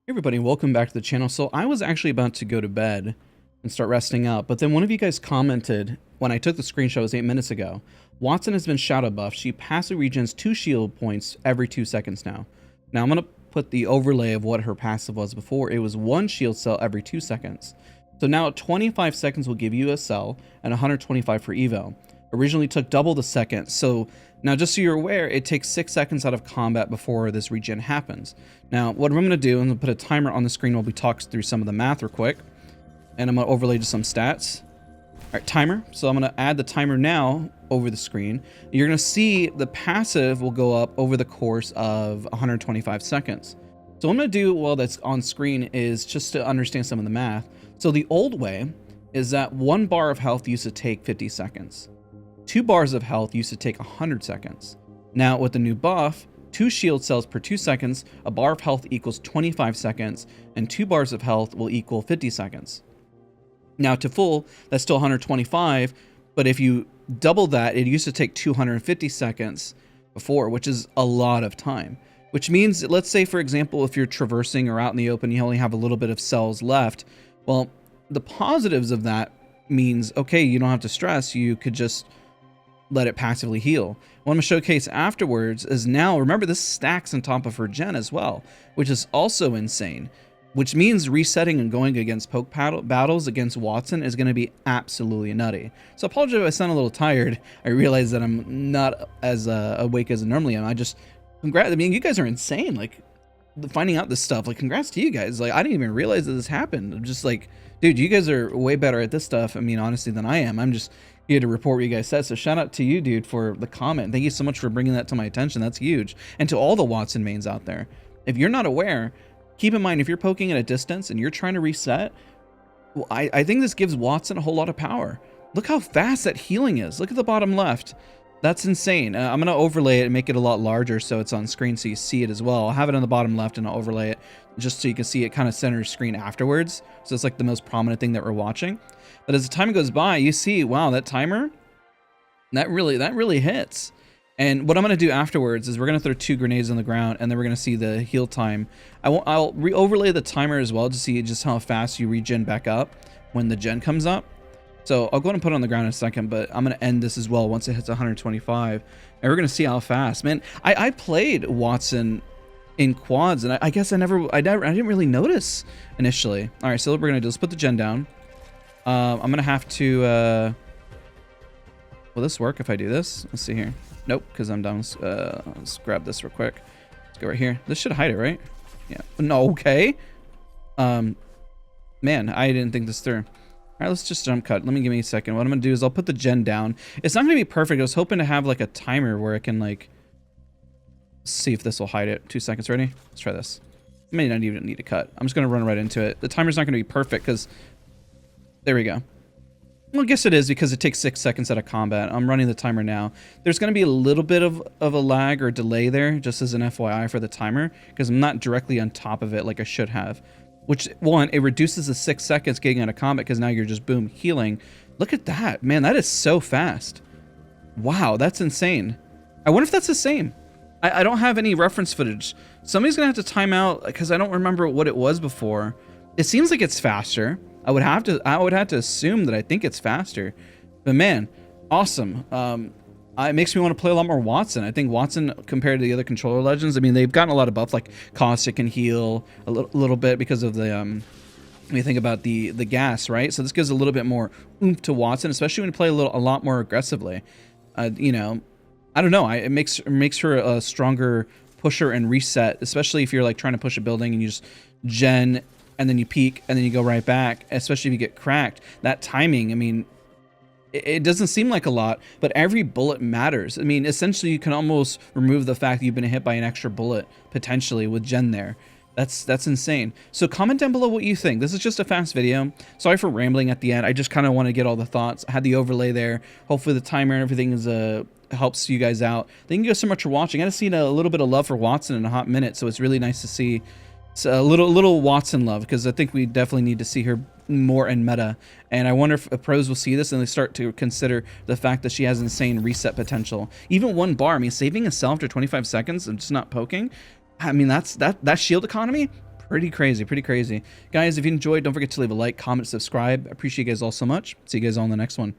Hey everybody, welcome back to the channel. So I was actually about to go to bed and start resting up, but then one of you guys commented when I took the screenshot, it was 8 minutes ago. Wattson has been shadow buffed. She passively regens 2 shield points every 2 seconds now. Now I'm going to put the overlay of what her passive was before. It was 1 shield cell every 2 seconds. So now 25 seconds will give you a cell and 125 for evo. Originally took double the second. So now just so you're aware, it takes 6 seconds out of combat before this regen happens. Now what I'm going to do, I'm going to put a timer on the screen while we talk through some of the math real quick. And I'm going to overlay just some stats. All right, timer. So I'm going to add the timer now over the screen. You're going to see the passive will go up over the course of 125 seconds. So what I'm going to do while that's on screen is just to understand some of the math. So the old way is that 1 bar of health used to take 50 seconds. 2 bars of health used to take 100 seconds. Now with the new buff, 2 shield cells per 2 seconds, a bar of health equals 25 seconds, and 2 bars of health will equal 50 seconds. Now to full, that's still 125, but if you double that, it used to take 250 seconds before, which is a lot of time. Which means, let's say for example, if you're traversing or out in the open, you only have a little bit of cells left. Well, the positives of that means, okay, you don't have to stress, you could just let it passively heal. What I'm going to showcase afterwards is now, remember, this stacks on top of her gen as well, which is also insane, which means resetting and going against poke battles against Wattson is going to be absolutely nutty. So I apologize if I sound a little tired. I realize that I'm not as awake as I normally am. I mean, you guys are insane. Like, finding out this stuff, like, congrats to you guys. Like, I didn't even realize that this happened. I'm just like, dude, you guys are way better at this stuff, I mean, honestly, than I am. I'm just here to report what you guys said. So shout out to you, dude, for the comment. Thank you so much for bringing that to my attention. That's huge. And to all the Wattson mains out there, if you're not aware, keep in mind, if you're poking at a distance and you're trying to reset, well, I think this gives Wattson a whole lot of power. Look how fast that healing is. Look at the bottom left. That's insane. I'm going to overlay it and make it a lot larger so it's on screen so you see it as well. I'll have it on the bottom left and I'll overlay it just so you can see it kind of center screen afterwards. So it's like the most prominent thing that we're watching. But as the time goes by, you see, wow, that timer, that really hits. And what I'm going to do afterwards is we're going to throw 2 grenades on the ground and then we're going to see the heal time. I'll re-overlay the timer as well to see just how fast you regen back up when the gen comes up. So I'll go ahead and put it on the ground in a second, but I'm going to end this as well once it hits 125. And we're going to see how fast. Man, I played Wattson in quads, and I guess I didn't really notice initially. All right, so what we're going to do is put the gen down. I'm going to have to... will this work if I do this? Let's see here. Nope, because I'm down. Let's grab this real quick. Let's go right here. This should hide it, right? Yeah. No, okay. Man, I didn't think this through. All right, let's just jump cut. Give me a second. What I'm going to do is I'll put the gen down. It's not going to be perfect. I was hoping to have like a timer where I can like see if this will hide it. 2 seconds. Ready? Let's try this. I may not even need to cut. I'm just going to run right into it. The timer's not going to be perfect because... There we go. Well, I guess it is because it takes 6 seconds out of combat. I'm running the timer now. There's going to be a little bit of a lag or delay there, just as an FYI for the timer, because I'm not directly on top of it like I should have. Which, one, it reduces the 6 seconds getting out of combat because now you're just, boom, healing. Look at that. Man, that is so fast. Wow, that's insane. I wonder if that's the same. I don't have any reference footage. Somebody's going to have to time out because I don't remember what it was before. It seems like it's faster. I would have to assume that I think it's faster. But man, awesome. It makes me want to play a lot more Wattson. I think Wattson, compared to the other controller legends, I mean, they've gotten a lot of buffs, like Caustic can heal a little bit because of the when you think about the gas, right? So this gives a little bit more oomph to Wattson, especially when you play a lot more aggressively. You know, I don't know. It makes her a stronger pusher and reset, especially if you're like trying to push a building and you just gen and then you peek and then you go right back, especially if you get cracked. That timing, I mean, it doesn't seem like a lot, but every bullet matters. I mean, essentially you can almost remove the fact that you've been hit by an extra bullet potentially with gen there. That's insane. So comment down below what you think. This is just a fast video. Sorry for rambling at the end. I just kind of want to get all the thoughts. I had the overlay there. Hopefully the timer and everything is helps you guys out. Thank you guys so much for watching. I just seen a little bit of love for Wattson in a hot minute, so it's really nice to see. It's a little Wattson love, because I think we definitely need to see her more in meta. And I wonder if pros will see this and they start to consider the fact that she has insane reset potential. Even 1 bar, I mean, saving a cell after 25 seconds and just not poking, I mean, that shield economy, Pretty crazy, pretty crazy. Guys, if you enjoyed, don't forget to leave a like, comment, subscribe. I appreciate you guys all so much. See you guys all in the next one.